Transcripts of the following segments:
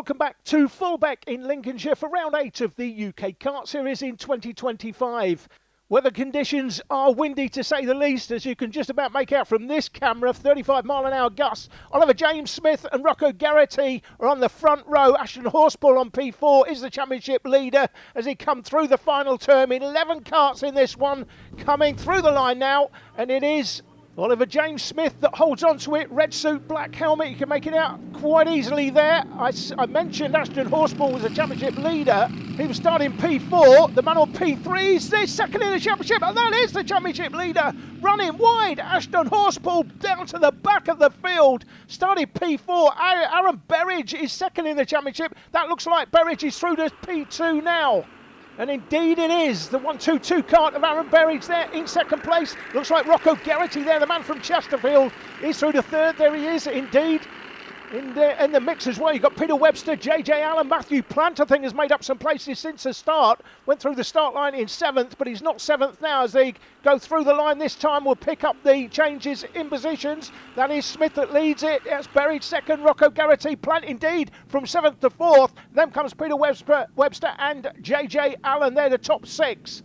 welcome back to Fulbeck in Lincolnshire for round 8 of the UK Kart Series in 2025. Weather conditions are windy to say the least, as you can just about make out from this camera. 35-mile-an-hour gusts. Oliver James Smith and Rocco Garrity are on the front row. Ashton Horspool on P4 is the championship leader as he come through the final term. 11 karts in this one coming through the line now, and it is Oliver James Smith that holds on to it. Red suit, black helmet. You can make it out quite easily there. I mentioned Ashton Horspool was a championship leader. He was starting P4. The man on P3 is the second in the championship, and that is the championship leader. Running wide, Ashton Horspool down to the back of the field. Started P4. Aaron Berridge is second in the championship. That looks like Berridge is through to P2 now. And indeed it is. The 1-2-2 kart of Aaron Berridge there in second place. Looks like Rocco Garrity there, the man from Chesterfield, is through to third. There he is, indeed. In the mix as well, you've got Peter Webster, JJ Allen, Matthew Plant, I think, has made up some places since the start. Went through the start line in 7th, but he's not 7th now as they go through the line this time. We'll pick up the changes in positions. That is Smith that leads it. That's Berridge second, Rocco Garrity, Plant indeed from 7th to 4th. Then comes Peter Webster and JJ Allen. They're the top 6.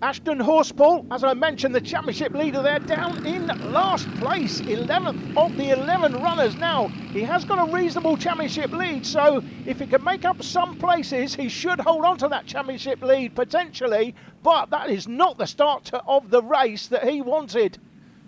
Ashton Horspool, as I mentioned, the championship leader there, down in last place, 11th of the 11 runners. Now, he has got a reasonable championship lead, so if he can make up some places, he should hold on to that championship lead potentially, but that is not the start of the race that he wanted.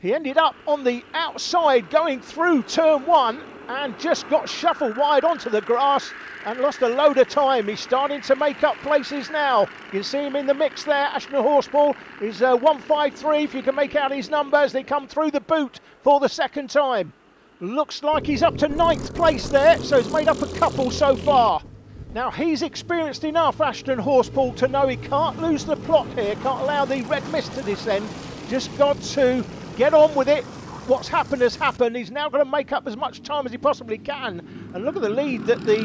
He ended up on the outside going through turn 1 and just got shuffled wide onto the grass and lost a load of time. He's starting to make up places now. You can see him in the mix there. Ashton Horspool is 153, if you can make out his numbers. They come through the boot for the second time. Looks like he's up to 9th place there, so he's made up a couple so far. Now, he's experienced enough, Ashton Horspool, to know he can't lose the plot here, can't allow the red mist to descend. Just got to get on with it. What's happened has happened. He's now got to make up as much time as he possibly can. And look at the lead that the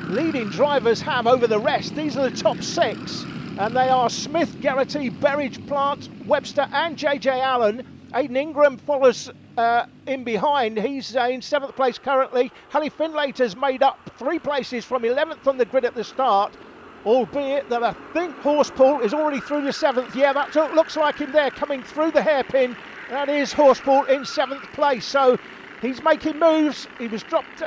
leading drivers have over the rest. These are the top 6. And they are Smith, Garrity, Berridge, Plant, Webster and JJ Allen. Aidan Ingram follows in behind. He's in 7th place currently. Hallie Finlayter's made up 3 places from 11th on the grid at the start. Albeit that I think Horspool is already through the 7th. Yeah, that looks like him there coming through the hairpin. That is Horspool in 7th place. So he's making moves. He was dropped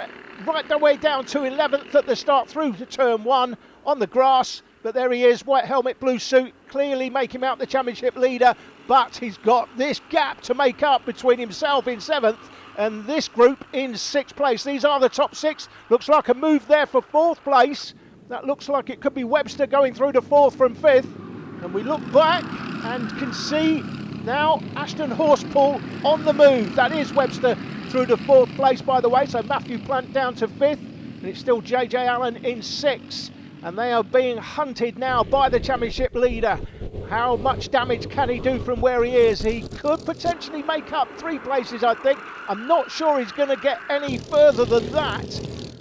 right the way down to 11th at the start through to turn 1 on the grass. But there he is, white helmet, blue suit, clearly making out the championship leader. But he's got this gap to make up between himself in 7th and this group in 6th place. These are the top 6. Looks like a move there for 4th place. That looks like it could be Webster going through to 4th from 5th. And we look back and can see now Ashton Horspool on the move. That is Webster through to 4th place, by the way. So Matthew Plant down to 5th. And it's still JJ Allen in 6th. And they are being hunted now by the championship leader. How much damage can he do from where he is? He could potentially make up 3 places, I think. I'm not sure he's going to get any further than that.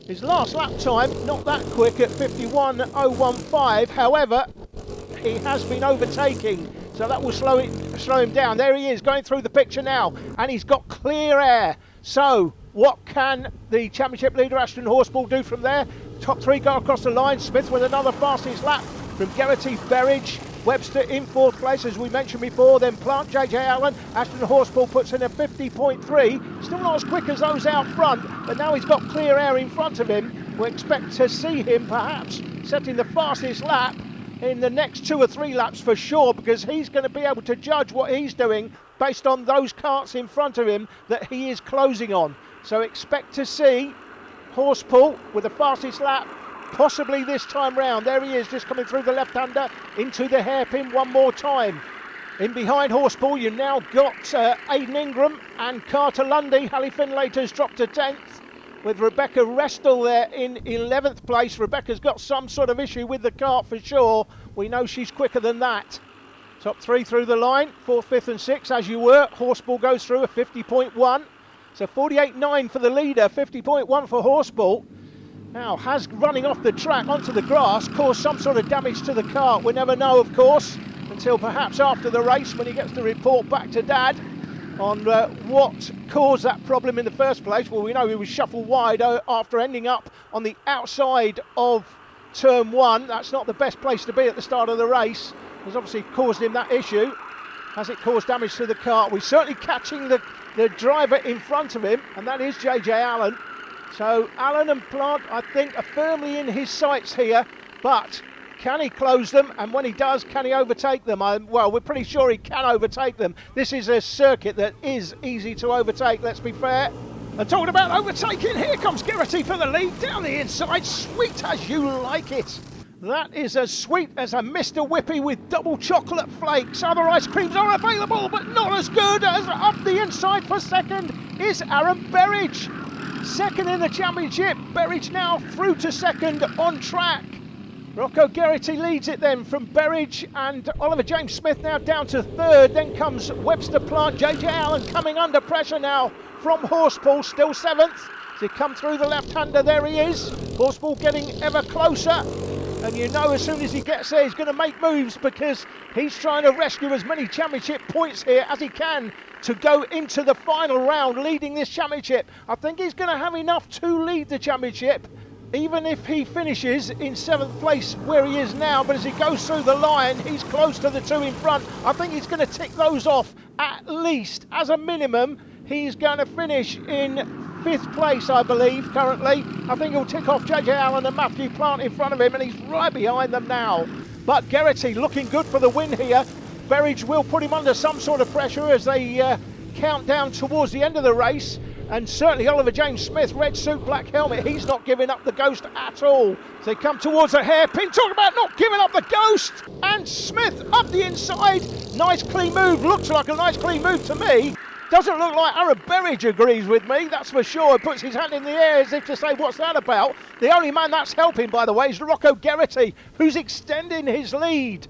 His last lap time, not that quick at 51.015. However, he has been overtaking, so that will slow him down. There he is, going through the picture now, and he's got clear air. So, what can the championship leader, Ashton Horspool, do from there? Top 3 go across the line. Smith with another fastest lap from Garrity, Berridge, Webster in 4th place, as we mentioned before. Then Plant, JJ Allen, Ashton Horspool puts in a 50.3. Still not as quick as those out front, but now he's got clear air in front of him. We expect to see him perhaps setting the fastest lap in the next 2 or 3 laps for sure, because he's going to be able to judge what he's doing based on those karts in front of him that he is closing on. So expect to see Horspool with the fastest lap possibly this time round. There he is, just coming through the left-hander into the hairpin one more time. In behind Horspool, you've now got Aidan Ingram and Carter Lundy. Hallie Finlayter's dropped to 10th with Rebecca Restel there in 11th place. Rebecca's got some sort of issue with the kart for sure. We know she's quicker than that. Top 3 through the line, 4th, 5th and 6th as you were. Horspool goes through a 50.1. So 48.9 for the leader, 50.1 for Horspool. Now, has running off the track onto the grass caused some sort of damage to the kart? We never know, of course, until perhaps after the race when he gets the report back to Dad. on what caused that problem in the first place. Well, we know he was shuffled wide after ending up on the outside of turn 1. That's not the best place to be at the start of the race. It's obviously caused him that issue. Has it caused damage to the kart? We're certainly catching the driver in front of him, and that is JJ Allen. So Allen and Plant, I think, are firmly in his sights here, but can he close them? And when he does, can he overtake them? Well, we're pretty sure he can overtake them. This is a circuit that is easy to overtake, let's be fair. And talking about overtaking, here comes Geraghty for the lead down the inside. Sweet as you like it. That is as sweet as a Mr. Whippy with double chocolate flakes. Other ice creams are available, but not as good as up the inside for second is Aaron Berridge. Second in the championship. Berridge now through to second on track. Rocco Geraghty leads it then from Berridge, and Oliver James Smith now down to third. Then comes Webster Plant. JJ Allen coming under pressure now from Horspool, still seventh. As he come through the left-hander, there he is. Horspool getting ever closer. And you know as soon as he gets there, he's going to make moves because he's trying to rescue as many championship points here as he can to go into the final round leading this championship. I think he's going to have enough to lead the championship, even if he finishes in 7th place where he is now. But as he goes through the line, he's close to the two in front. I think he's going to tick those off at least. As a minimum, he's going to finish in 5th place, I believe, currently. I think he'll tick off JJ Allen and Matthew Plant in front of him, and he's right behind them now. But Geraghty looking good for the win here. Berridge will put him under some sort of pressure as they count down towards the end of the race. And certainly Oliver James Smith, red suit, black helmet, he's not giving up the ghost at all. As they come towards a hairpin, talk about not giving up the ghost. And Smith up the inside. Nice clean move, looks like a nice clean move to me. Doesn't look like Aaron Berridge agrees with me, that's for sure. He puts his hand in the air as if to say, what's that about? The only man that's helping, by the way, is Rocco Geraghty, who's extending his lead.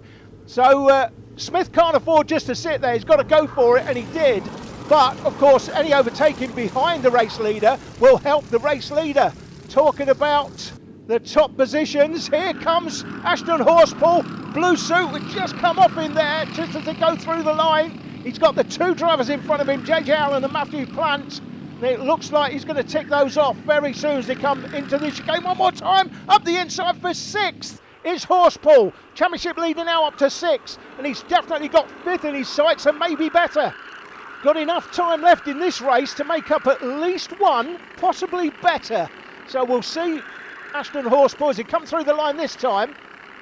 So Smith can't afford just to sit there. He's got to go for it, and he did. But, of course, any overtaking behind the race leader will help the race leader. Talking about the top positions, here comes Ashton Horspool. Blue suit would just come off in there just as they go through the line. He's got the two drivers in front of him, JJ Allen and Matthew Plant. It looks like he's going to tick those off very soon as they come into the chicane one more time. Up the inside for 6th is Horspool. Championship leader now up to 6th, and he's definitely got 5th in his sights and maybe better. Got enough time left in this race to make up at least one, possibly better. So we'll see Ashton Horspool as he comes through the line this time.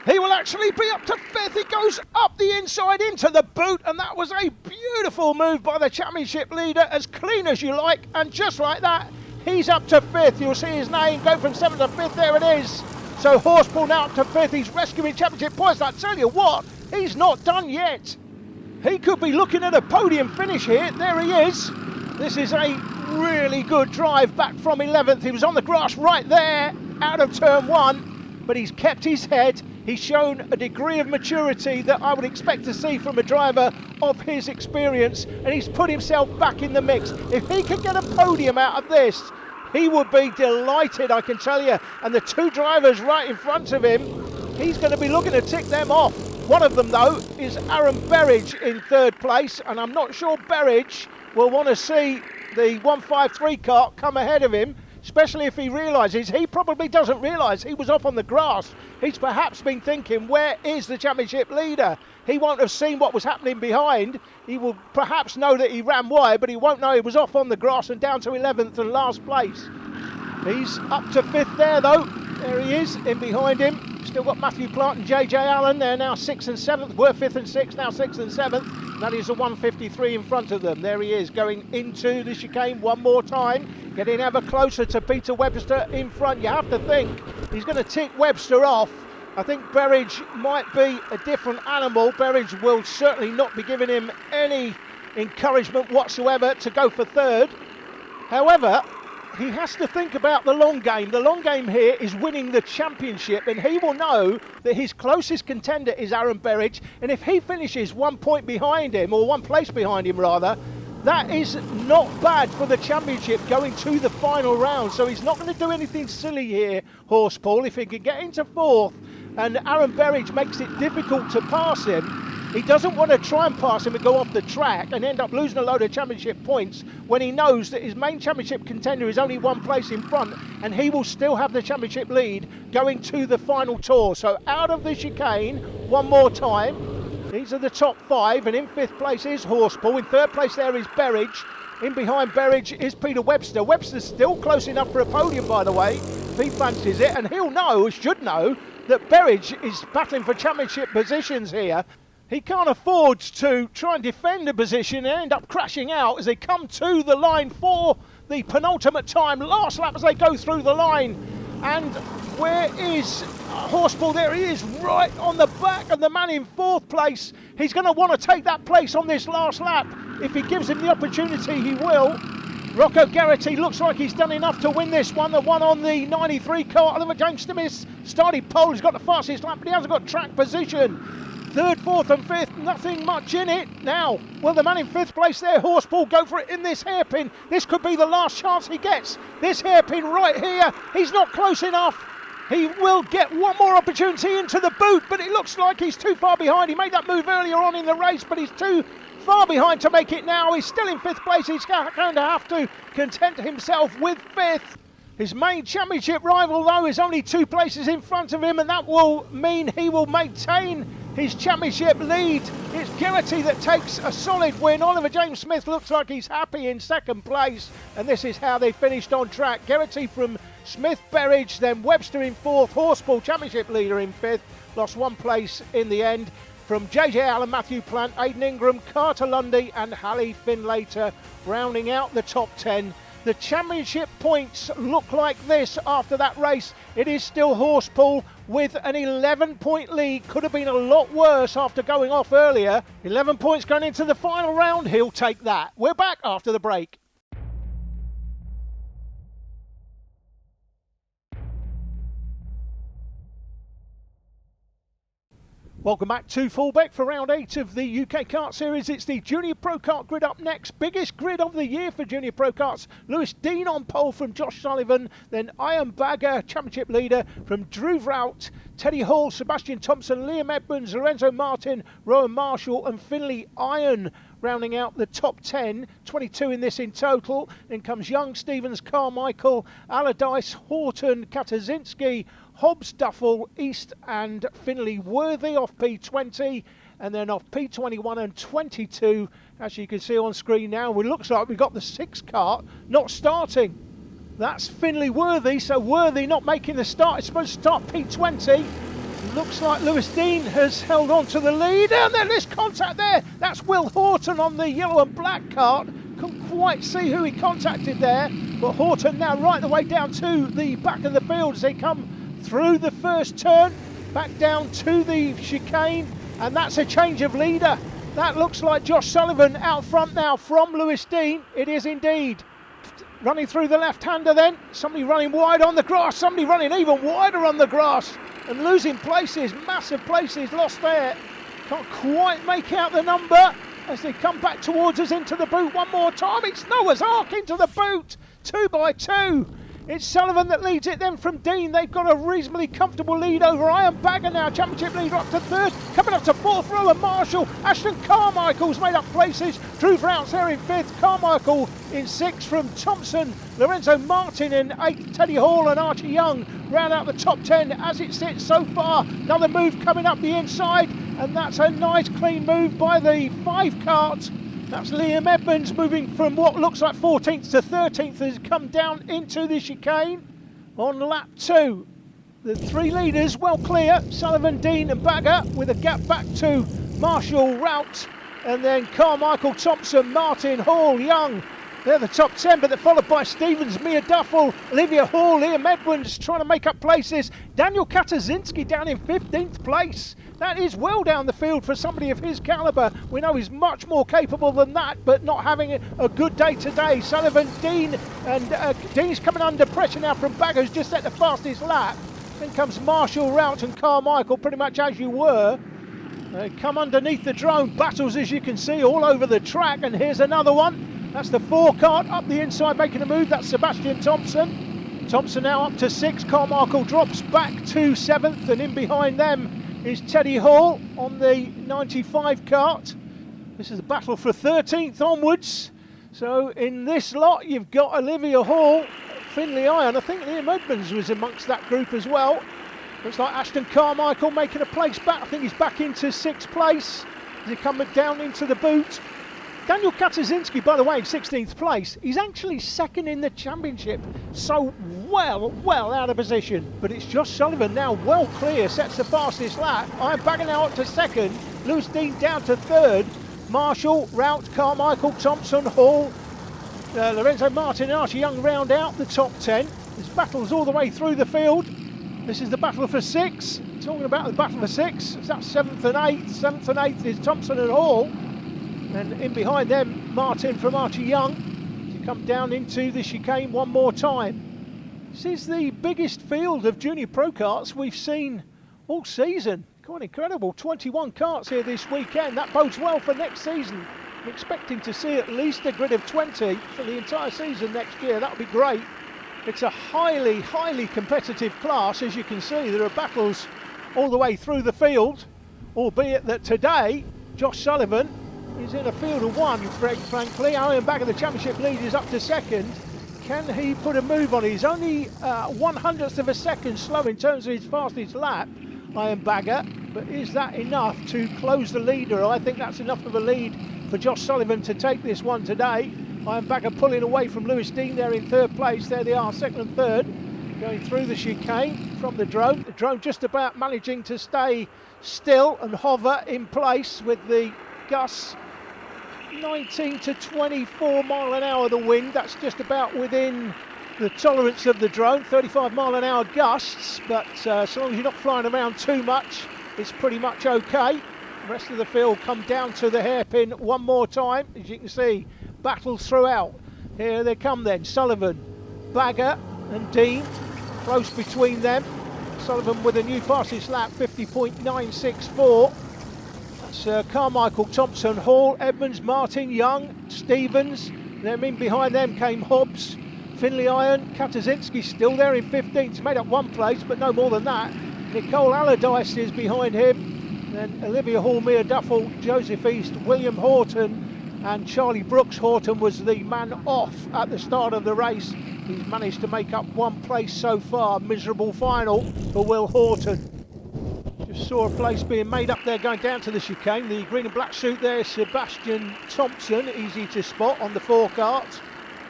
He will actually be up to 5th. He goes up the inside into the boot, and that was a beautiful move by the championship leader, as clean as you like, and just like that, he's up to 5th. You'll see his name go from 7th to 5th, there it is. So Horspool now up to 5th, he's rescuing championship points. I tell you what, he's not done yet. He could be looking at a podium finish here, there he is. This is a really good drive back from 11th. He was on the grass right there, out of turn 1, but he's kept his head. He's shown a degree of maturity that I would expect to see from a driver of his experience, and he's put himself back in the mix. If he could get a podium out of this, he would be delighted, I can tell you. And the two drivers right in front of him, he's going to be looking to tick them off. One of them, though, is Aaron Berridge in 3rd place, and I'm not sure Berridge will want to see the 153 kart come ahead of him, especially if he realises, he probably doesn't realise he was off on the grass. He's perhaps been thinking, where is the championship leader? He won't have seen what was happening behind. He will perhaps know that he ran wide, but he won't know he was off on the grass and down to 11th and last place. He's up to 5th there, though. There he is, in behind him. Still got Matthew Plant and JJ Allen. They're now 6th and 7th. Were 5th and 6th, now 6th and 7th. That is a 153 in front of them. There he is, going into the chicane one more time. Getting ever closer to Peter Webster in front. You have to think he's going to tick Webster off. I think Berridge might be a different animal. Berridge will certainly not be giving him any encouragement whatsoever to go for 3rd. However, he has to think about the long game. The long game here is winning the championship, and he will know that his closest contender is Aaron Berridge, and if he finishes 1 point behind him, or 1 place behind him rather, that is not bad for the championship going to the final round. So he's not going to do anything silly here, Horspool. If he can get into 4th and Aaron Berridge makes it difficult to pass him, He doesn't want to try and pass him and go off the track and end up losing a load of championship points when he knows that his main championship contender is only one place in front and he will still have the championship lead going to the final tour. So out of the chicane one more time. These are the top 5, and in 5th place is Horseball. In 3rd place there is Berridge. In behind Berridge is Peter Webster. Webster's still close enough for a podium, by the way, if he fancies it, and he'll know, should know, that Berridge is battling for championship positions here. He can't afford to try and defend a position and end up crashing out as they come to the line for the penultimate time. Last lap as they go through the line. And where is Horseball? There he is, right on the back of the man in 4th place. He's going to want to take that place on this last lap. If he gives him the opportunity, he will. Rocco Garrity looks like he's done enough to win this one. The one on the 93 car. Oliver James Smith started pole. He's got the fastest lap, but he hasn't got track position. 3rd, 4th and 5th, nothing much in it. Now, will the man in 5th place there, Horseball, go for it in this hairpin? This could be the last chance he gets. This hairpin right here, he's not close enough. He will get one more opportunity into the boot, but it looks like he's too far behind. He made that move earlier on in the race, but he's too far behind to make it now. He's still in 5th place. He's going to have to content himself with 5th. His main championship rival, though, is only 2 places in front of him, and that will mean he will maintain his championship lead. It's Garrity that takes a solid win. Oliver James Smith looks like he's happy in 2nd place, and this is how they finished on track. Garrity from Smith, Berridge, then Webster in 4th, Horseball championship leader in 5th, lost 1 place in the end. From JJ Allen, Matthew Plant, Aidan Ingram, Carter Lundy and Hallie Finlater rounding out the top 10. The championship points look like this after that race. It is still Horseball with an 11-point lead. Could have been a lot worse after going off earlier. 11 points going into the final round. He'll take that. We're back after the break. Welcome back to Fullbeck for round 8 of the UK Kart Series. It's the Junior Pro Kart grid up next. Biggest grid of the year for Junior Pro Karts. Lewis Dean on pole from Josh Sullivan. Then Ian Bagger, championship leader from Drew Vrout, Teddy Hall, Sebastian Thompson, Liam Edmonds, Lorenzo Martin, Rowan Marshall and Finley Iron rounding out the top 10. 22 in this in total. Then comes Young, Stevens, Carmichael, Allardyce, Horton, Katazinski, Hobbs, Duffel, East and Finley Worthy off P20, and then off P21 and 22, as you can see on screen now. It looks like we've got the 6th kart not starting. That's Finley Worthy, so Worthy not making the start. It's supposed to start P20. Looks like Lewis Dean has held on to the lead, and then there's contact there. That's Will Horton on the yellow and black kart. Couldn't quite see who he contacted there, but Horton now right the way down to the back of the field as they come through the first turn, back down to the chicane, and that's a change of leader. That looks like Josh Sullivan out front now from Lewis Dean. It is indeed. Running through the left-hander then, somebody running wide on the grass, somebody running even wider on the grass, and losing places, massive places lost there. Can't quite make out the number as they come back towards us into the boot one more time. It's Noah's Ark into the boot, 2 by 2. It's Sullivan that leads it then from Dean. They've got a reasonably comfortable lead over Ian Bagger now. Championship leader up to 3rd. Coming up to 4th, Rowan Marshall. Ashton Carmichael's made up places. Drew Vrout's there in 5th. Carmichael in 6th from Thompson. Lorenzo Martin in 8th. Teddy Hall and Archie Young round out the top 10 as it sits so far. Another move coming up the inside. And that's a nice clean move by the 5 kart. That's Liam Edmonds moving from what looks like 14th to 13th as come down into the chicane on lap 2. The 3 leaders well clear, Sullivan, Dean and Bagger, with a gap back to Marshall, Rout, and then Carmichael, Thompson, Martin, Hall, Young. They're the top 10, but they're followed by Stevens, Mia Duffel, Olivia Hall, Liam Edmonds trying to make up places. Daniel Katazinski down in 15th place. That is well down the field for somebody of his calibre. We know he's much more capable than that, but not having a good day today. Sullivan, Dean, and Dean's coming under pressure now from Bagger, who's just at the fastest lap. Then comes Marshall, Rout and Carmichael, pretty much as you were. They come underneath the drone, battles as you can see all over the track, and here's another one. That's the 4 kart up the inside making a move. That's Sebastian Thompson. Thompson now up to 6th. Carmichael drops back to 7th, and in behind them is Teddy Hall on the 95 kart. This is a battle for 13th onwards. So in this lot you've got Olivia Hall, Finley Iron. I think Liam Edmonds was amongst that group as well. Looks like Ashton Carmichael making a place back. I think he's back into 6th place. As he coming down into the boot. Daniel Katazinski, by the way, in 16th place. He's actually 2nd in the championship. So well out of position. But it's Josh Sullivan now well clear, sets the fastest lap. I'm backing out to 2nd. Lewis Dean down to 3rd. Marshall, Rout, Carmichael, Thompson, Hall, Lorenzo Martin and Archie Young round out the top 10. There's battles all the way through the field. This is the battle for 6. Talking about the battle for 6, that's 7th and 8th. 7th and 8th is Thompson and Hall. And in behind them, Martin from Archie Young to come down into the chicane one more time. This is the biggest field of junior pro karts we've seen all season. Quite incredible, 21 karts here this weekend. That bodes well for next season. I'm expecting to see at least a grid of 20 for the entire season next year. That would be great. It's a highly competitive class. As you can see, there are battles all the way through the field, albeit that today Josh Sullivan is in a field of 1, frankly. Iron Bagger, the championship lead, is up to 2nd. Can he put a move on? He's only 1/100th of a second slow in terms of his fastest lap, Iron Bagger, but is that enough to close the leader? I think that's enough of a lead for Josh Sullivan to take this one today. Iron Bagger pulling away from Lewis Dean there in 3rd place. There they are, 2nd and 3rd, going through the chicane from the drone. The drone just about managing to stay still and hover in place with the gusts 19 to 24 mile an hour the wind. That's just about within the tolerance of the drone. 35 mile an hour gusts, but so long as you're not flying around too much, it's pretty much okay. The rest of the field come down to the hairpin one more time. As you can see, battles throughout. Here they come then. Sullivan, Bagger and Dean close between them. Sullivan with a new fastest lap, 50.964. That's Carmichael, Thompson, Hall, Edmonds, Martin, Young, Stevens. Then in behind them came Hobbs, Finley Iron, Katazinski still there in 15th. He's made up 1 place, but no more than that. Nicole Allardyce is behind him. Then Olivia Hall, Mia Duffel, Joseph East, William Horton and Charlie Brooks. Horton was the man off at the start of the race. He's managed to make up 1 place so far. Miserable final for Will Horton. Just saw a place being made up there going down to the chicane. The green and black suit there is Sebastian Thompson, easy to spot on the 4 karts.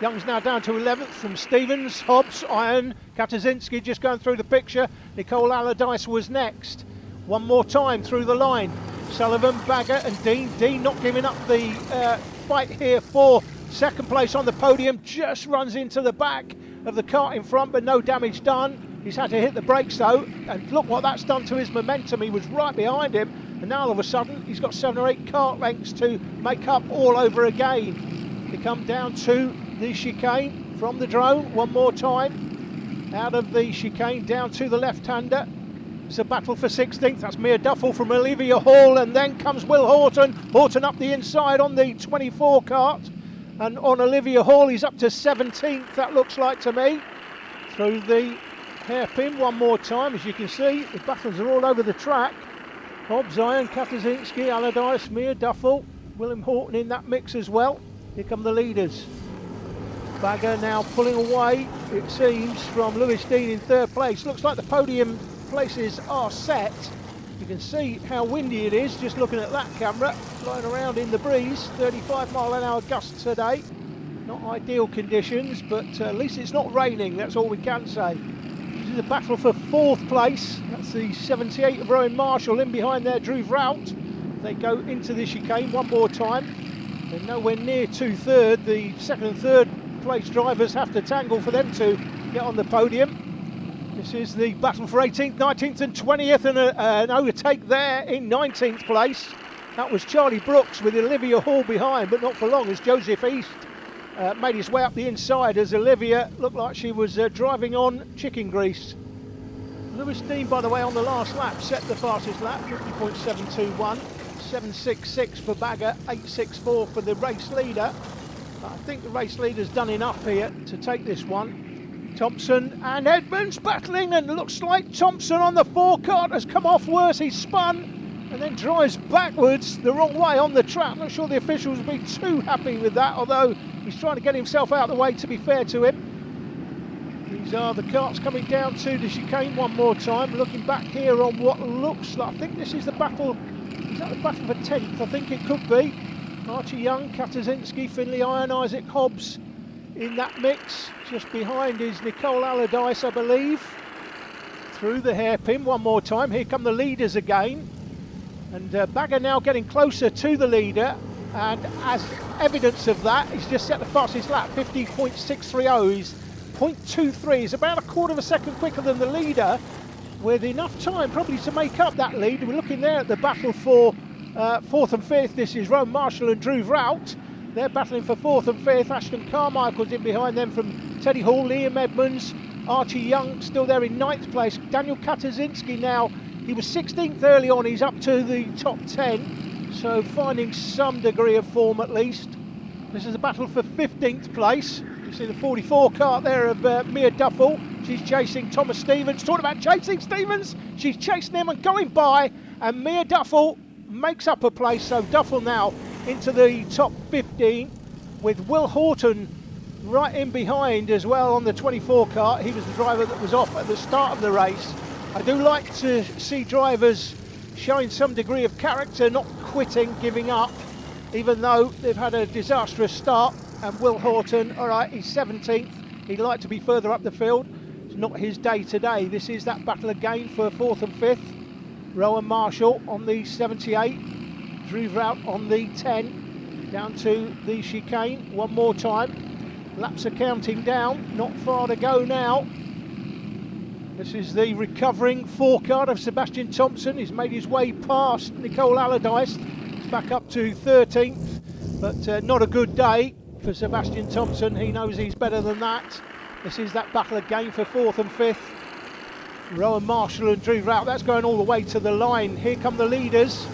Young's now down to 11th from Stevens, Hobbs, Iron, Katazinski just going through the picture. Nicole Allardyce was next. One more time through the line. Sullivan, Bagger and Dean. Dean not giving up the fight here for 2nd place on the podium. Just runs into the back of the kart in front, but no damage done. He's had to hit the brakes though, and look what that's done to his momentum. He was right behind him, and now all of a sudden he's got 7 or 8 kart lengths to make up all over again. They come down to the chicane from the drone one more time. Out of the chicane down to the left-hander. It's a battle for 16th. That's Mia Duffel from Olivia Hall, and then comes Will Horton. Horton up the inside on the 24 kart, and on Olivia Hall he's up to 17th, that looks like to me. Through the hairpin one more time. As you can see, the battles are all over the track. Hobbs, Iron, Katazinski, Allardyce, Mia Duffel, William Horton in that mix as well. Here come the leaders. Bagger now pulling away, it seems, from Lewis Dean in 3rd place. Looks like the podium places are set. You can see how windy it is just looking at that camera. Flying around in the breeze, 35 mile an hour gusts today. Not ideal conditions, but at least it's not raining, that's all we can say. This is a battle for 4th place. That's the 78 of Rowan Marshall. In behind there, Drew Rout. They go into the chicane one more time. They're nowhere near to 3rd. The 2nd and 3rd place drivers have to tangle for them to get on the podium. This is the battle for 18th, 19th and 20th, and an overtake there in 19th place. That was Charlie Brooks with Olivia Hall behind, but not for long as Joseph East made his way up the inside as Olivia looked like she was driving on chicken grease. Lewis Dean, by the way, on the last lap set the fastest lap, 50.721, 7.66 for Bagger, 8.64 for the race leader. I think the race leader's done enough here to take this one. Thompson and Edmonds battling, and looks like Thompson on the forecart has come off worse. He's spun and then drives backwards the wrong way on the track. I'm not sure the officials will be too happy with that, although he's trying to get himself out of the way, to be fair to him. These are the karts coming down to the chicane one more time. Looking back here on what looks like, I think this is the battle. Is that the battle for 10th? I think it could be. Archie Young, Katazinski, Finley Iron, Isaac Hobbs in that mix. Just behind is Nicole Allardyce, I believe. Through the hairpin one more time. Here come the leaders again. And Bagger now getting closer to the leader. And as evidence of that, he's just set the fastest lap, 50.630. He's 0.23, is about a quarter of a second quicker than the leader, with enough time probably to make up that lead. We're looking there at the battle for 4th and 5th. This is Rowan Marshall and Drew Rout. They're battling for 4th and 5th. Ashton Carmichael's in behind them from Teddy Hall. Liam Edmonds, Archie Young still there in 9th place. Daniel Katazinski now, he was 16th early on, he's up to the top 10, so finding some degree of form at least. This is a battle for 15th place. You see the 44 kart there of Mia Duffel. She's chasing Thomas Stevens. Talking about chasing Stevens, she's chasing him and going by, and Mia Duffel makes up a place. So Duffel now into the top 15, with Will Horton right in behind as well on the 24 kart. He was the driver that was off at the start of the race. I do like to see drivers showing some degree of character, not quitting, giving up, even though they've had a disastrous start. And Will Horton, all right, he's 17th. He'd like to be further up the field. It's not his day today. This is that battle again for 4th and 5th. Rowan Marshall on the 78. Drew Rout on the 10. Down to the chicane one more time. Laps are counting down. Not far to go now. This is the recovering forecast of Sebastian Thompson. He's made his way past Nicole Allardyce. He's back up to 13th, but not a good day for Sebastian Thompson. He knows he's better than that. This is that battle again for 4th and 5th. Rowan Marshall and Drew Rout, that's going all the way to the line. Here come the leaders.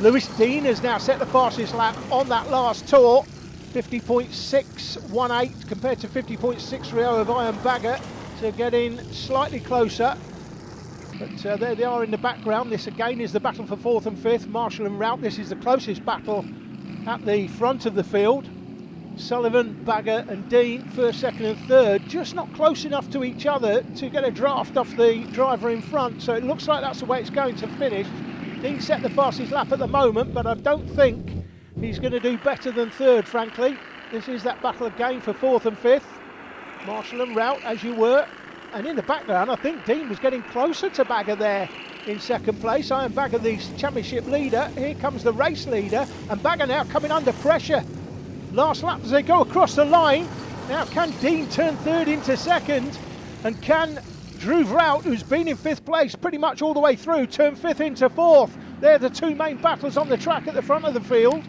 Lewis Dean has now set the fastest lap on that last tour. 50.618 compared to 50.630 of Ian Bagger. So getting slightly closer. But there they are in the background. This again is the battle for 4th and 5th. Marshall and Rout. This is the closest battle at the front of the field. Sullivan, Bagger and Dean, 1st, 2nd and 3rd, just not close enough to each other to get a draft off the driver in front. So it looks like that's the way it's going to finish. Dean set the fastest lap at the moment, but I don't think he's going to do better than 3rd, frankly. This is that battle again for 4th and 5th. Marshall and Rout, as you were. And in the background, I think Dean was getting closer to Bagger there in 2nd place. Ian Bagger, the championship leader. Here comes the race leader, and Bagger now coming under pressure. Last lap as they go across the line. Now can Dean turn 3rd into 2nd, and can Drew Rout, who's been in 5th place pretty much all the way through, turn 5th into 4th? They're the two main battles on the track at the front of the field.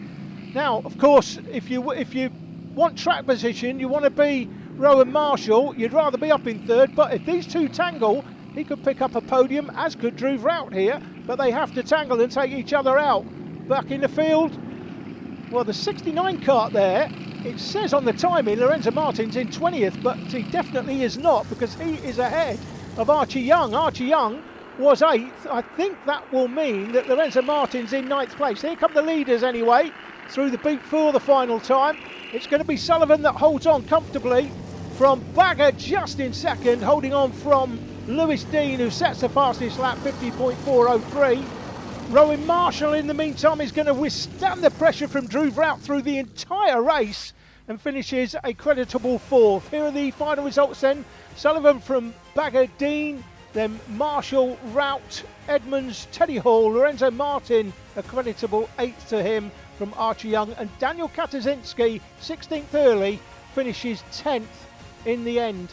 Now, of course, if you want track position, you want to be Rowan Marshall, you'd rather be up in 3rd, but if these two tangle, he could pick up a podium, as could Drew Rout here, but they have to tangle and take each other out. Back in the field, well, the 69 kart there, it says on the timing Lorenzo Martin's in 20th, but he definitely is not, because he is ahead of Archie Young. Archie Young was 8th. I think that will mean that Lorenzo Martin's in 9th place. Here come the leaders anyway, through the beat for the final time. It's going to be Sullivan that holds on comfortably from Bagger, just in 2nd, holding on from Lewis Dean, who sets the fastest lap, 50.403. Rowan Marshall, in the meantime, is going to withstand the pressure from Drew Rout through the entire race and finishes a creditable 4th. Here are the final results then. Sullivan from Bagger, Dean, then Marshall, Rout, Edmonds, Teddy Hall, Lorenzo Martin, a creditable 8th to him from Archie Young, and Daniel Katazinski, 16th early, finishes 10th in the end.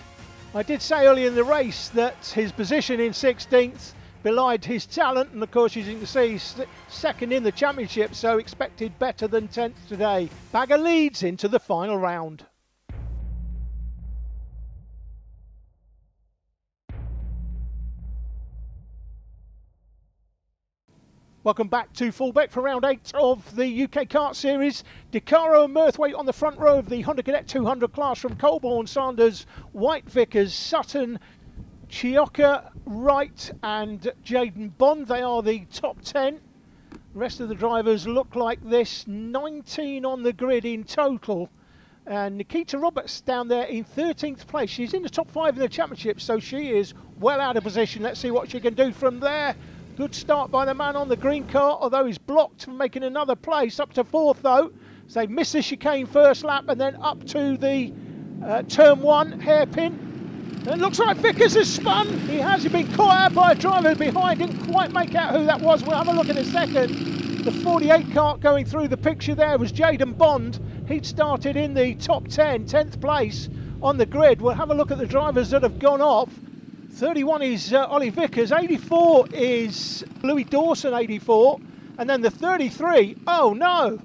I did say early in the race that his position in 16th belied his talent, and of course, as you can see, he's 2nd in the championship, so expected better than 10th today. Bagger leads into the final round. Welcome back to Fullbeck for round 8 of the UK Kart Series. DeCaro and Murthwaite on the front row of the Honda Cadet 200 class from Colborne, Sanders, White, Vickers, Sutton, Chioka, Wright and Jaden Bond. They are the top 10. The rest of the drivers look like this. 19 on the grid in total. And Nikita Roberts down there in 13th place. She's in the top 5 in the championship, so she is well out of position. Let's see what she can do from there. Good start by the man on the green car, although he's blocked from making another place. Up to 4th though. So they miss the chicane first lap and then up to the turn 1 hairpin. It looks like Vickers has spun. He has been caught out by a driver behind. Didn't quite make out who that was. We'll have a look in a second. The 48 kart going through the picture there was Jaden Bond. He'd started in the top 10, 10th place on the grid. We'll have a look at the drivers that have gone off. 31 is Ollie Vickers, 84 is Louis Dawson, 84, and then the 33, oh no,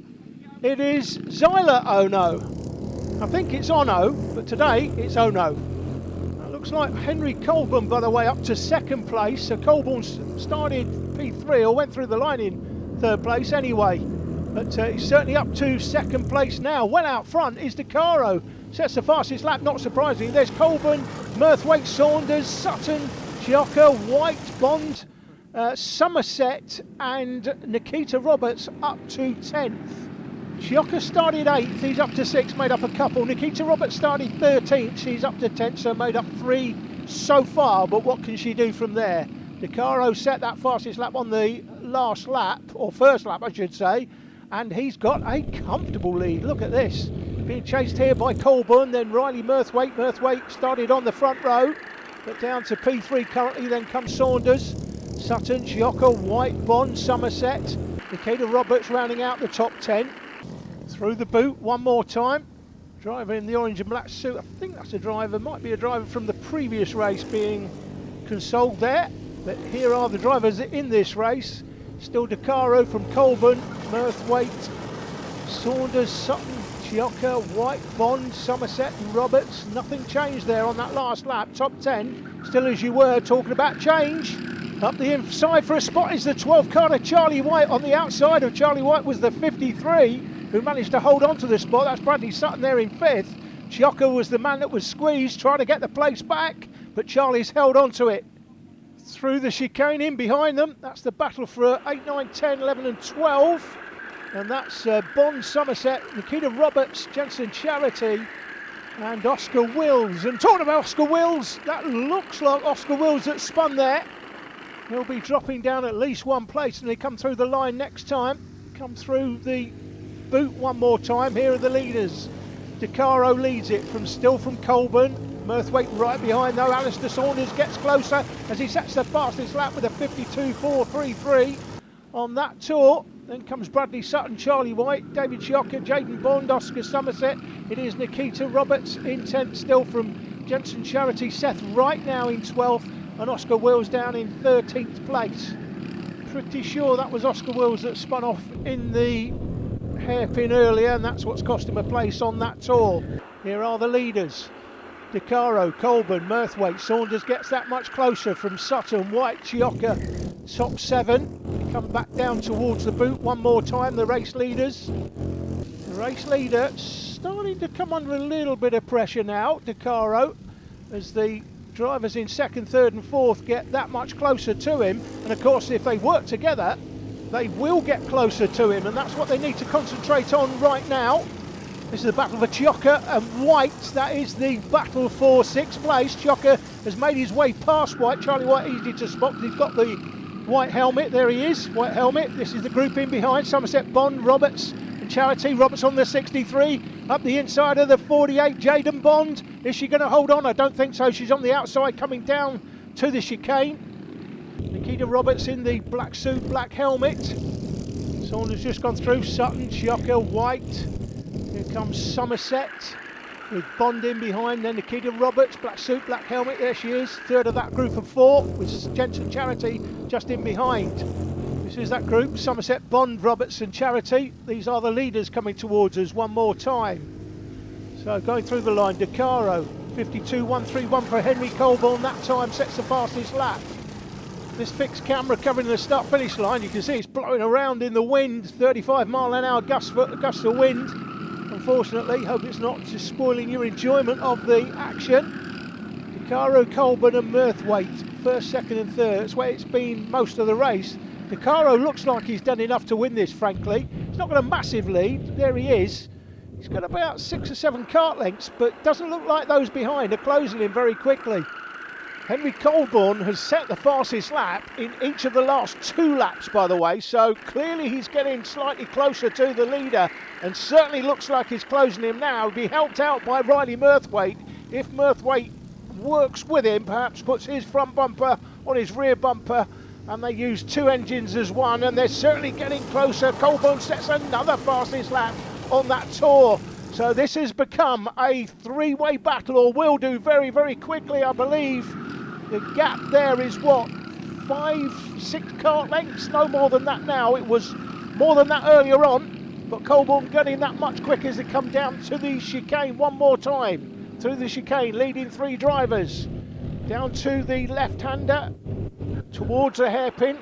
it is Zyla Ono. I think it's Ono, but today it's Ono. It looks like Henry Colburn, by the way, up to 2nd place. So Colburn started P3 or went through the line in 3rd place anyway. But he's certainly up to 2nd place now. Well out front is DeCaro. Sets the fastest lap, not surprisingly. There's Colburn, Murthwaite, Saunders, Sutton, Chioka, White, Bond, Somerset and Nikita Roberts up to 10th. Chioka started 8th, he's up to 6th, made up a couple. Nikita Roberts started 13th, she's up to 10th, so made up 3 so far, but what can she do from there? DeCaro set that fastest lap on the last lap, or first lap I should say, and he's got a comfortable lead. Look at this. Being chased here by Colburn, then Riley Murthwaite. Murthwaite started on the front row, but down to P3 currently, then comes Saunders, Sutton, Chioka, White, Bond, Somerset. Nikita Roberts rounding out the top 10. Through the boot one more time. Driver in the orange and black suit, I think that's a driver, might be a driver from the previous race being consoled there. But here are the drivers in this race. Still DeCaro from Colburn, Murthwaite, Saunders, Sutton, Chioka, White, Bond, Somerset and Roberts. Nothing changed there on that last lap. Top 10, still as you were, talking about change. Up the inside for a spot is the 12 carter Charlie White. On the outside of Charlie White was the 53, who managed to hold on to the spot. That's Bradley Sutton there in 5th. Chioka was the man that was squeezed, trying to get the place back, but Charlie's held on to it. Through the chicane in behind them, that's the battle for 8, 9, 10, 11 and 12. And that's Bond, Somerset, Nikita Roberts, Jensen Charity and Oscar Wills. And talking about Oscar Wills, that looks like Oscar Wills that spun there. He'll be dropping down at least 1 place and they come through the line next time. Come through the boot one more time. Here are the leaders. DeCaro leads it still from Colburn. Murthwaite right behind though. Alistair Saunders gets closer as he sets the fastest lap with a 52.433 on that tour. Then comes Bradley Sutton, Charlie White, David Chioka, Jaden Bond, Oscar Somerset. It is Nikita Roberts in 10th, still from Jensen Charity. Seth Wright now in 12th, and Oscar Wills down in 13th place. Pretty sure that was Oscar Wills that spun off in the hairpin earlier, and that's what's cost him a place on that tour. Here are the leaders. DeCaro, Colburn, Murthwaite, Saunders gets that much closer from Sutton, White, Chioka, top 7. Come back down towards the boot one more time, the race leaders. The race leader starting to come under a little bit of pressure now, DeCaro, as the drivers in 2nd, 3rd and 4th get that much closer to him. And of course, if they work together, they will get closer to him, and that's what they need to concentrate on right now. This is the battle for Chioka and White. That is the battle for 6th place. Chioka has made his way past White. Charlie White easy to spot because he's got the white helmet. There he is, white helmet. This is the group in behind. Somerset, Bond, Roberts and Charity. Roberts on the 63. Up the inside of the 48, Jaden Bond. Is she going to hold on? I don't think so. She's on the outside coming down to the chicane. Nikita Roberts in the black suit, black helmet. Saunders just gone through. Sutton, Chioka, White. Here comes Somerset with Bond in behind, then Nikita Roberts, black suit, black helmet, there she is, 3rd of that group of 4, with Jensen Charity just in behind. This is that group, Somerset, Bond, Roberts and Charity. These are the leaders coming towards us one more time. So going through the line, DeCaro, 52.131 for Henry Colborne, that time sets the fastest lap. This fixed camera covering the start-finish line, you can see it's blowing around in the wind, 35-mile-an-hour gusts of wind. Unfortunately, hope it's not just spoiling your enjoyment of the action. DeCaro, Colburn and Murthwaite, first, second and third. That's where it's been most of the race. DeCaro looks like he's done enough to win this, frankly. He's not got a massive lead, there he is. He's got about 6 or 7 kart lengths, but doesn't look like those behind are closing him very quickly. Henry Colburn has set the fastest lap in each of the last 2 laps, by the way, so clearly he's getting slightly closer to the leader and certainly looks like he's closing him now. He'll be helped out by Riley Murthwaite. If Murthwaite works with him, perhaps puts his front bumper on his rear bumper, and they use 2 engines as one, and they're certainly getting closer. Colburn sets another fastest lap on that tour. So this has become a 3-way battle, or will do very, very quickly, I believe. The gap there is what, 5, 6 kart lengths? No more than that now. It was more than that earlier on, but Colburn getting that much quicker as they come down to the chicane one more time. Through the chicane, leading 3 drivers. Down to the left-hander, towards the hairpin.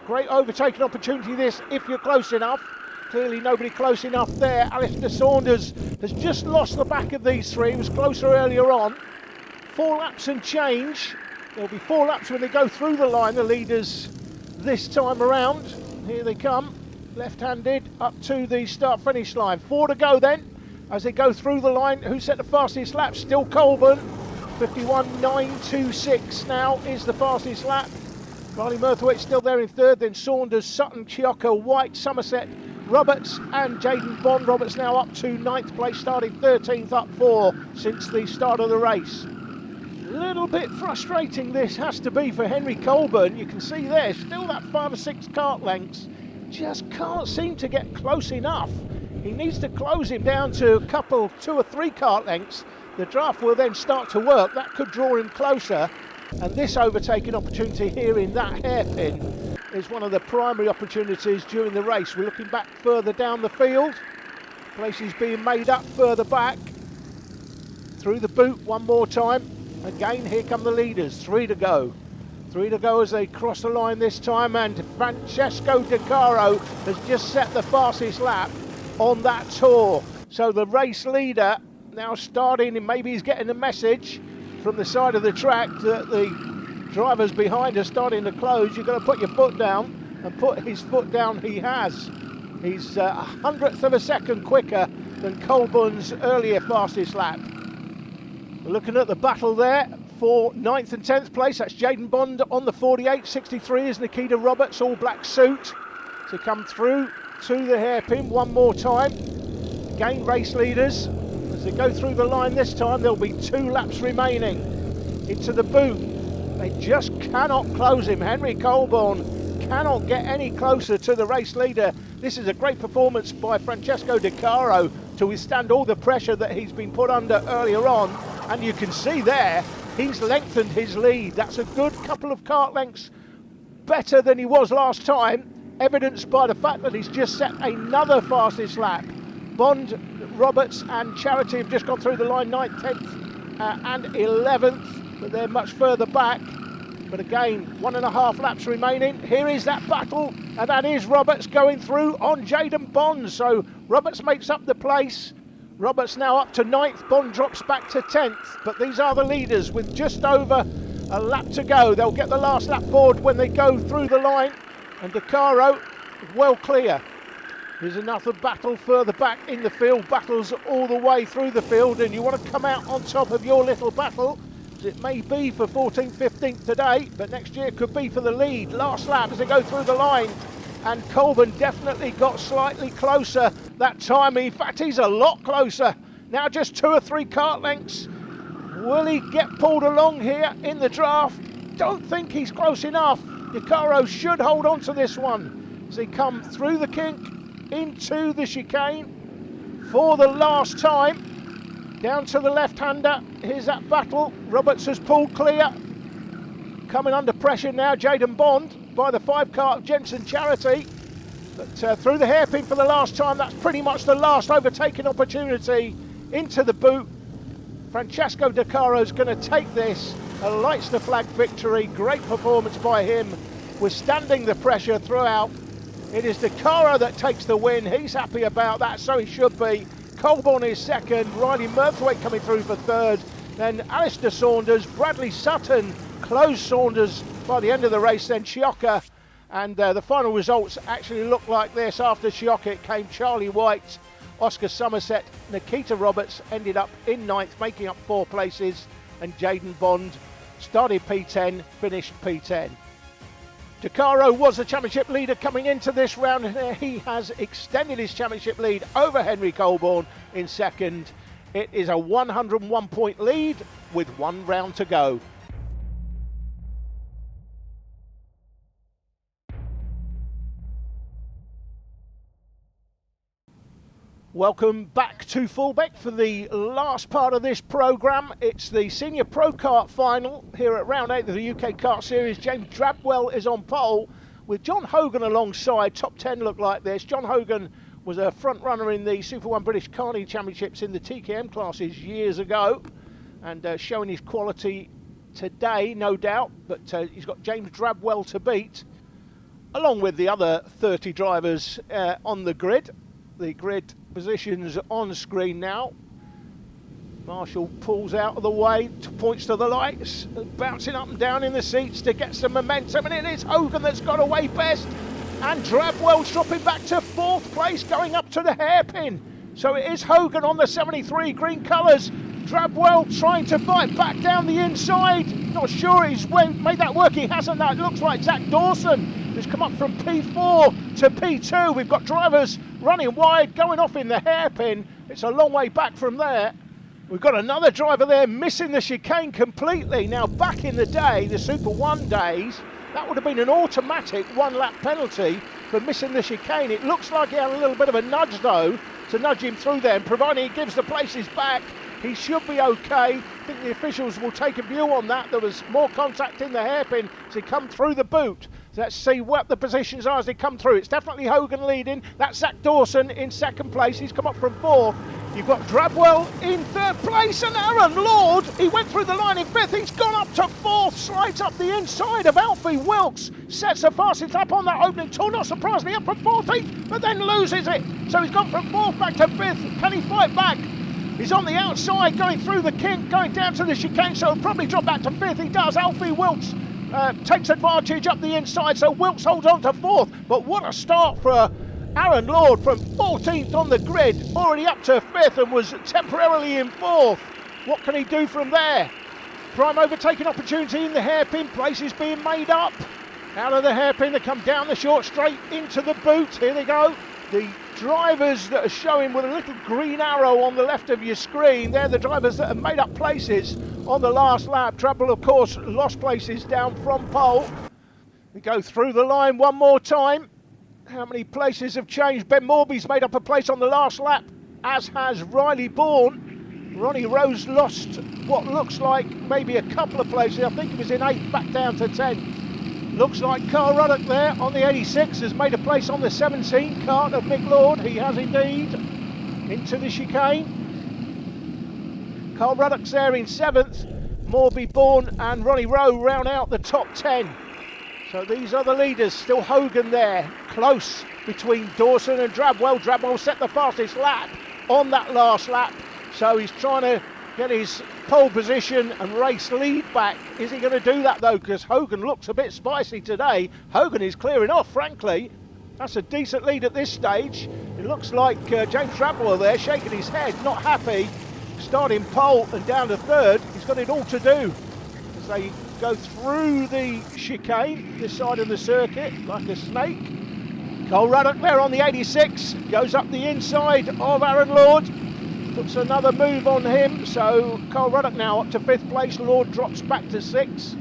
Great overtaking opportunity this, if you're close enough. Clearly nobody close enough there. Alistair Saunders has just lost the back of these 3. He was closer earlier on. 4 laps and change. There'll be 4 laps when they go through the line, the leaders this time around. Here they come, left-handed, up to the start-finish line. 4 to go then, as they go through the line. Who set the fastest lap? Still Colburn. 51.926 now is the fastest lap. Riley Murthwaite still there in third, then Saunders, Sutton, Chioka, White, Somerset, Roberts and Jaden Bond. Roberts now up to 9th place, starting 13th, up 4 since the start of the race. A little bit frustrating this has to be for Henry Colburn. You can see there, still that 5 or 6 kart lengths. Just can't seem to get close enough. He needs to close him down to a couple, 2 or 3 kart lengths. The draft will then start to work. That could draw him closer. And this overtaking opportunity here in that hairpin is one of the primary opportunities during the race. We're looking back further down the field. Places being made up further back. Through the boot one more time. Again, here come the leaders. 3 to go. 3 to go as they cross the line this time. And Francesco DeCaro has just set the fastest lap on that tour. So the race leader now starting, and maybe he's getting a message from the side of the track that the drivers behind are starting to close. You've got to put your foot down, and put his foot down he has. He's a 100th of a second quicker than Colburn's earlier fastest lap. We're looking at the battle there for 9th and 10th place. That's Jaden Bond on the 48. 63 is Nikita Roberts, all black suit, to come through to the hairpin one more time. Again, race leaders. As they go through the line this time, there'll be 2 laps remaining. Into the boot. They just cannot close him. Henry Colburn cannot get any closer to the race leader. This is a great performance by Francesco DeCaro to withstand all the pressure that he's been put under earlier on. And you can see there, he's lengthened his lead. That's a good couple of kart lengths better than he was last time, evidenced by the fact that he's just set another fastest lap. Bond, Roberts and Charity have just gone through the line, 9th, 10th and 11th, but they're much further back. But again, 1.5 laps remaining. Here is that battle, and that is Roberts going through on Jaden Bond. So Roberts makes up the place. Roberts now up to 9th, Bond drops back to 10th, but these are the leaders with just over a lap to go. They'll get the last lap board when they go through the line, and DeCaro well clear. There's another battle further back in the field, battles all the way through the field, and you want to come out on top of your little battle, as it may be for 14th, 15th today, but next year could be for the lead. Last lap as they go through the line, and Colburn definitely got slightly closer that time. In fact, he's a lot closer. Now just 2 or 3 kart lengths. Will he get pulled along here in the draft? Don't think he's close enough. DeCaro should hold on to this one as they come through the kink into the chicane for the last time. Down to the left-hander. Here's that battle. Roberts has pulled clear. Coming under pressure now, Jaden Bond by the 5 kart Jensen Charity. But through the hairpin for the last time. That's pretty much the last overtaking opportunity. Into the boot. Francesco DeCaro is going to take this. A lights the flag victory. Great performance by him. withstanding the pressure throughout. It is DeCaro that takes the win. He's happy about that, so he should be. Colborne is second, Riley Murthwaite coming through for third, then Alistair Saunders, Bradley Sutton closed Saunders by the end of the race, then Chioka, and the final results actually look like this. After Chioka it came Charlie White, Oscar Somerset, Nikita Roberts ended up in 9th, making up 4 places, and Jaden Bond started P10, finished P10. DeCaro was the championship leader coming into this round, and he has extended his championship lead over Henry Colborne in second. It is a 101 point lead with 1 round to go. Welcome back to Fullbeck for the last part of this programme. It's the Senior Pro Kart final here at round 8 of the UK Kart Series. James Drabwell is on pole with John Hogan alongside. Top 10 look like this. John Hogan was a front runner in the Super 1 British Karting Championships in the TKM classes years ago, and showing his quality today, no doubt, but he's got James Drabwell to beat, along with the other 30 drivers on the grid. The grid positions on screen now. Marshall pulls out of the way, points to the lights, bouncing up and down in the seats to get some momentum, and it is Hogan that's got away best, and Drabwell's dropping back to 4th place, going up to the hairpin. So it is Hogan on the 73 green colours. Drabwell trying to fight back down the inside. Not sure he's made that work. He hasn't. That looks like Zach Dawson has come up from P4 to P2. We've got drivers running wide, going off in the hairpin. It's a long way back from there. We've got another driver there missing the chicane completely. Now, back in the day, the Super 1 days, that would have been an automatic 1-lap penalty for missing the chicane. It looks like he had a little bit of a nudge, though, to nudge him through there, and providing he gives the places back, he should be okay. I think the officials will take a view on that. There was more contact in the hairpin as he come through the boot. So let's see what the positions are as they come through. It's definitely Hogan leading. That's Zach Dawson in 2nd place. He's come up from 4th. You've got Drabwell in 3rd place, and Aaron Lord, he went through the line in 5th. He's gone up to 4th, slides up the inside of Alfie Wilkes, sets the fastest lap on that opening tour, not surprisingly up from 14th, but then loses it. So he's gone from 4th back to 5th. Can he fight back? He's on the outside, going through the kink, going down to the chicane, so he'll probably drop back to 5th. He does. Alfie Wilkes takes advantage up the inside, so Wilkes holds on to 4th. But what a start for Aaron Lord from 14th on the grid, already up to 5th, and was temporarily in 4th. What can he do from there? Prime overtaking opportunity in the hairpin, places being made up. Out of the hairpin, they come down the short straight into the boot. Here they go. The drivers that are showing with a little green arrow on the left of your screen, they're the drivers that have made up places on the last lap. Drabble, of course, lost places down from pole. We go through the line one more time. How many places have changed? Ben Morby's made up a place on the last lap, as has Riley Bourne. Ronnie Rose lost what looks like maybe a couple of places. I think he was in 8th, back down to 10th. Looks like Carl Ruddock there on the 86 has made a place on the 17 Kart of Mick Lord. He has indeed. Into the chicane. Carl Ruddock's there in 7th. Morby, Bourne and Ronnie Rowe round out the top 10. So these are the leaders. Still Hogan there. Close between Dawson and Drabwell. Drabwell set the fastest lap on that last lap. So he's trying to get his pole position and race lead back. Is he going to do that though? Because Hogan looks a bit spicy today. Hogan is clearing off, frankly. That's a decent lead at this stage. It looks like James Drabwell there shaking his head, not happy. Starting pole and down to 3rd. He's got it all to do as they go through the chicane, this side of the circuit, like a snake. Cole Ruddock there on the 86, goes up the inside of Aaron Lord. Puts another move on him, so Carl Ruddock now up to 5th place. Lord drops back to 6th,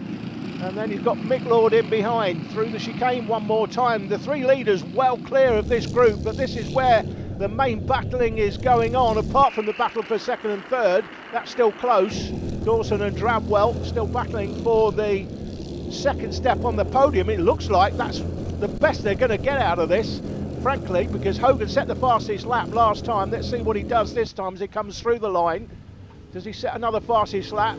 and then he's got Mick Lord in behind through the chicane one more time. The 3 leaders well clear of this group, but this is where the main battling is going on. Apart from the battle for 2nd and 3rd, that's still close. Dawson and Drabwell still battling for the 2nd step on the podium. It looks like that's the best they're going to get out of this, frankly, because Hogan set the fastest lap last time. Let's see what he does this time as he comes through the line. Does he set another fastest lap?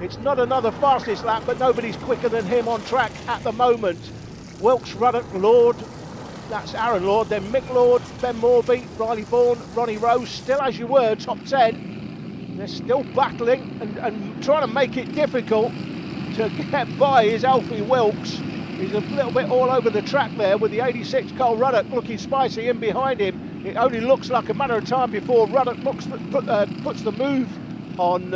It's not another fastest lap, but nobody's quicker than him on track at the moment. Wilkes, Ruddock, Lord, that's Aaron Lord, then Mick Lord, Ben Morby, Riley Bourne, Ronnie Rose, still as you were, top 10. They're still battling and trying to make it difficult to get by is Alfie Wilkes. He's a little bit all over the track there with the 86 Carl Ruddock looking spicy in behind him. It only looks like a matter of time before Ruddock puts the move on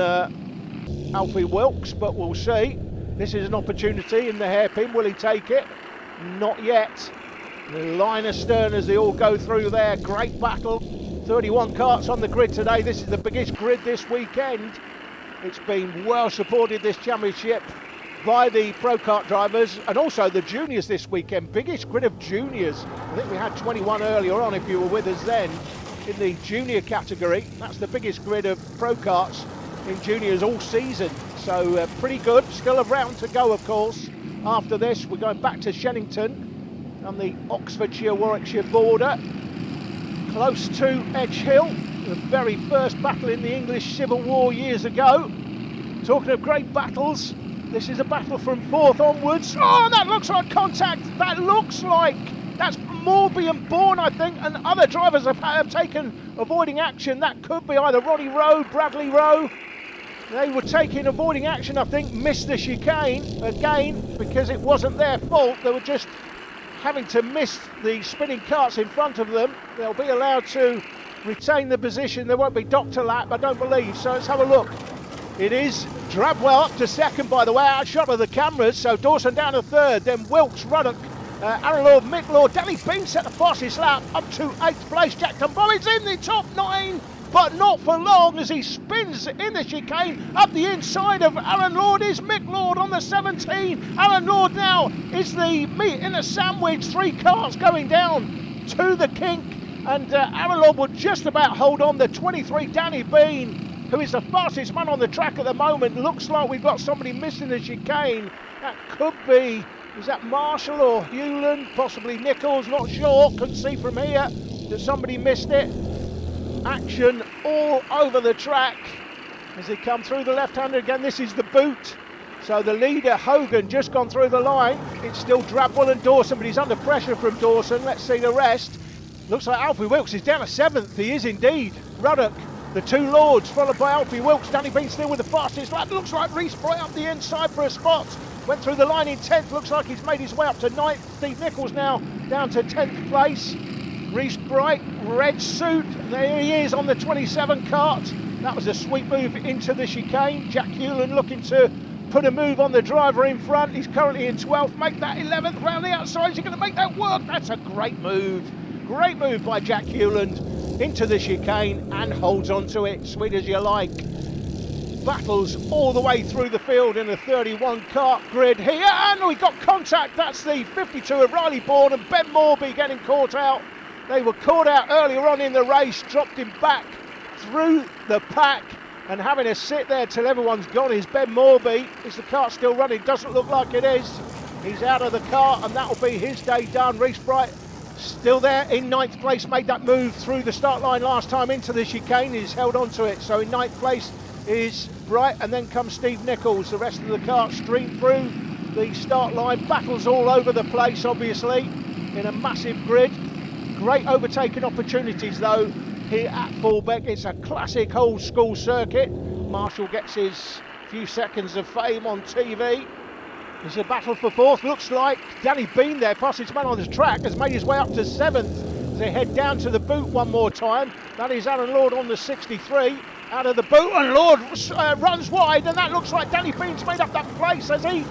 Alfie Wilkes, but we'll see. This is an opportunity in the hairpin. Will he take it? Not yet. The line astern as they all go through there. Great battle. 31 karts on the grid today. This is the biggest grid this weekend. It's been well supported, this championship, by the pro kart drivers and also the juniors this weekend. Biggest grid of juniors. I think we had 21 earlier on if you were with us then in the junior category. That's the biggest grid of pro karts in juniors all season. So pretty good. Still a round to go, of course. After this, we're going back to Shennington on the Oxfordshire-Warwickshire border, close to Edge Hill, the very first battle in the English Civil War years ago. Talking of great battles, this is a battle from 4th onwards. Oh, that looks like contact. That looks like that's Morby and Bourne, I think, and other drivers have taken avoiding action. That could be either Ronnie Rowe, Bradley Rowe. They were taking avoiding action, I think, missed the chicane again because it wasn't their fault. They were just having to miss the spinning karts in front of them. They'll be allowed to retain the position. There won't be doctor lap, I don't believe. So let's have a look. It is Drabwell up to second, by the way, outshot of the cameras. So Dawson down to third, then Wilkes, Ruddock, Aaron Lord, Mick Lord, Danny Bean set the fastest lap up to 8th place. Jack Tumboy's in the top 9. But not for long as he spins in the chicane. Up the inside of Aaron Lord is Mick Lord on the 17. Aaron Lord now is the meat in a sandwich. 3 cars going down to the kink. And Aaron Lord will just about hold on. The 23 Danny Bean, who is the fastest man on the track at the moment. Looks like we've got somebody missing the chicane. That could be, is that Marshall or Hewland? Possibly Nichols, not sure. Couldn't see from here that somebody missed it. Action all over the track as they come through the left-hander again. This is the boot. So the leader, Hogan, just gone through the line. It's still Drabwell and Dawson, but he's under pressure from Dawson. Let's see the rest. Looks like Alfie Wilkes is down to 7th. He is indeed. Ruddock, the 2 Lords, followed by Alfie Wilkes. Danny Bean still with the fastest lap. Looks like Reese Bright up the inside for a spot. Went through the line in 10th. Looks like he's made his way up to 9th. Steve Nichols now down to 10th place. Reese Bright, red suit, there he is on the 27 kart. That was a sweet move into the chicane. Jack Hewland looking to put a move on the driver in front. He's currently in 12th, make that 11th round the outside. Is he going to make that work? That's a great move. Great move by Jack Hewland into the chicane and holds on to it, sweet as you like. Battles all the way through the field in a 31 kart grid here, and we got contact. That's the 52 of Riley Bourne and Ben Morby getting caught out. They were caught out earlier on in the race, dropped him back through the pack, and having to sit there till everyone's gone is Ben Morby. Is the kart still running? Doesn't look like it is. He's out of the kart, and that'll be his day done. Reese Bright still there in 9th place, made that move through the start line last time into the chicane. He's held on to it, so in 9th place is Bright, and then comes Steve Nichols. The rest of the kart stream through the start line. Battles all over the place, obviously, in a massive grid. Great overtaking opportunities though here at Fullbeck. It's a classic old school circuit. Marshall gets his few seconds of fame on TV. It's a battle for 4th. Looks like Danny Bean there, fastest man on the track, has made his way up to 7th as they head down to the boot one more time. That is Aaron Lord on the 63. Out of the boot, and Lord runs wide, and that looks like Danny Bean's made up that place, has he?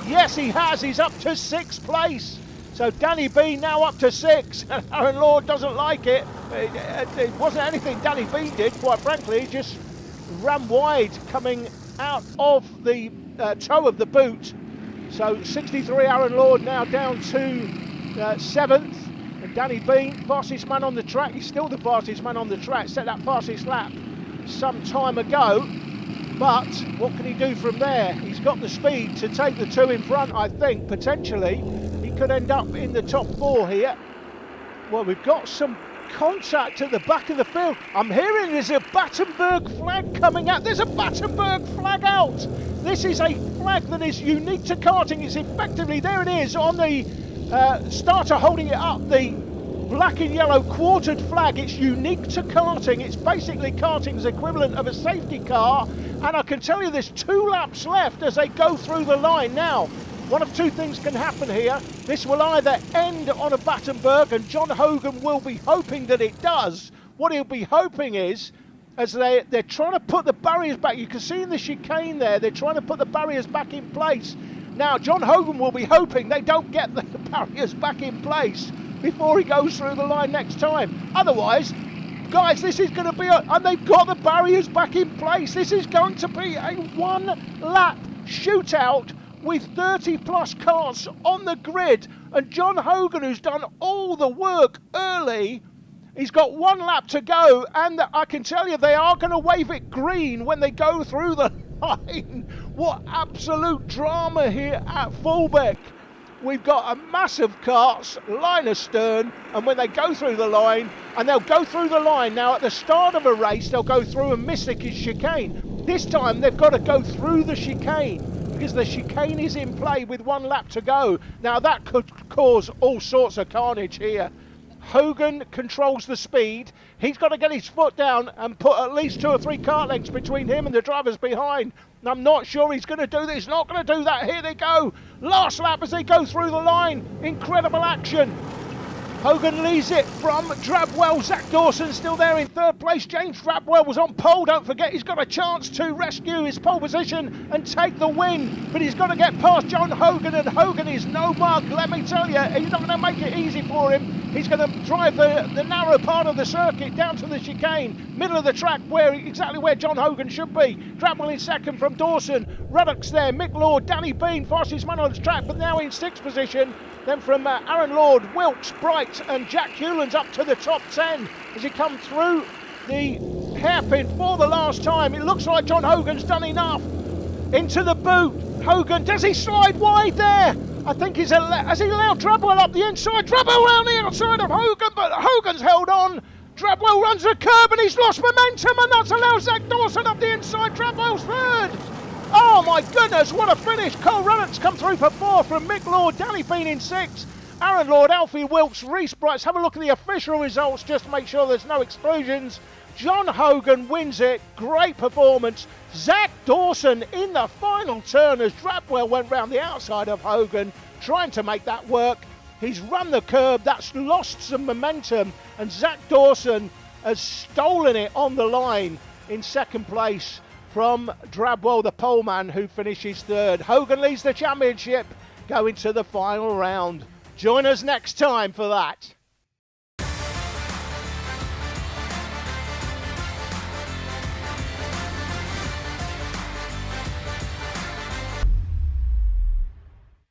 Yes, he has. He's up to 6th place. So Danny Bean now up to 6th, and Aaron Lord doesn't like it. It wasn't anything Danny Bean did, quite frankly. He just ran wide coming out of the toe of the boot. So 63 Aaron Lord now down to 7th. And Danny Bean, fastest man on the track. He's still the fastest man on the track. Set that fastest lap some time ago. But what can he do from there? He's got the speed to take the 2 in front, I think, potentially. Could end up in the top 4 here. Well, we've got some contact at the back of the field. I'm hearing there's a Battenberg flag coming out. There's a Battenberg flag out. This is a flag that is unique to karting. It's effectively, there it is, on the starter holding it up, the black and yellow quartered flag. It's unique to karting. It's basically karting's equivalent of a safety car, and I can tell you there's 2 laps left as they go through the line. Now, one of 2 things can happen here. This will either end on a Battenberg, and John Hogan will be hoping that it does. What he'll be hoping is, as they're trying to put the barriers back, you can see in the chicane there, they're trying to put the barriers back in place. Now, John Hogan will be hoping they don't get the barriers back in place before he goes through the line next time. Otherwise, guys, this is going to be and they've got the barriers back in place. This is going to be a 1-lap shootout with 30 plus karts on the grid, and John Hogan, who's done all the work early, he's got 1 lap to go, and I can tell you they are going to wave it green when they go through the line. What absolute drama here at Fullbeck. We've got a massive karts, line astern, and when they go through the line, and they'll go through the line, now at the start of a race, they'll go through a Mystic chicane. This time they've got to go through the chicane, because the chicane is in play with 1 lap to go. Now that could cause all sorts of carnage here. Hogan controls the speed. He's got to get his foot down and put at least 2 or 3 kart lengths between him and the drivers behind. And I'm not sure he's going to do this. Not going to do that. Here they go. Last lap as they go through the line. Incredible action. Hogan leads it from Drabwell. Zach Dawson still there in 3rd place. James Drabwell was on pole. Don't forget, he's got a chance to rescue his pole position and take the win. But he's got to get past John Hogan, and Hogan is no mug. Let me tell you, he's not going to make it easy for him. He's going to drive the narrow part of the circuit down to the chicane, middle of the track, exactly where John Hogan should be. Drabwell in 2nd from Dawson. Ruddock's there. Mick Lord, Danny Bean, fastest man on the track, but now in 6th position. Then from Aaron Lord, Wilkes, Bright and Jack Hewlands up to the top 10 as he comes through the hairpin for the last time. It looks like John Hogan's done enough. Into the boot. Hogan, does he slide wide there? I think has he allowed Drabwell up the inside? Drabwell around the outside of Hogan, but Hogan's held on. Drabwell runs the curb and he's lost momentum, and that's allowed Zach Dawson up the inside. Drabwell's 3rd. Oh my goodness, what a finish. Cole Ruddock's come through for 4 from Mick Lord, Danny Bean in 6. Aaron Lord, Alfie Wilkes, Reese Brights. Have a look at the official results just to make sure there's no exclusions. John Hogan wins it. Great performance. Zach Dawson in the final turn as Drabwell went round the outside of Hogan, trying to make that work. He's run the curb, that's lost some momentum, and Zach Dawson has stolen it on the line in 2nd place from Drabwell, the poleman, who finishes 3rd. Hogan leads the championship, going to the final round. Join us next time for that.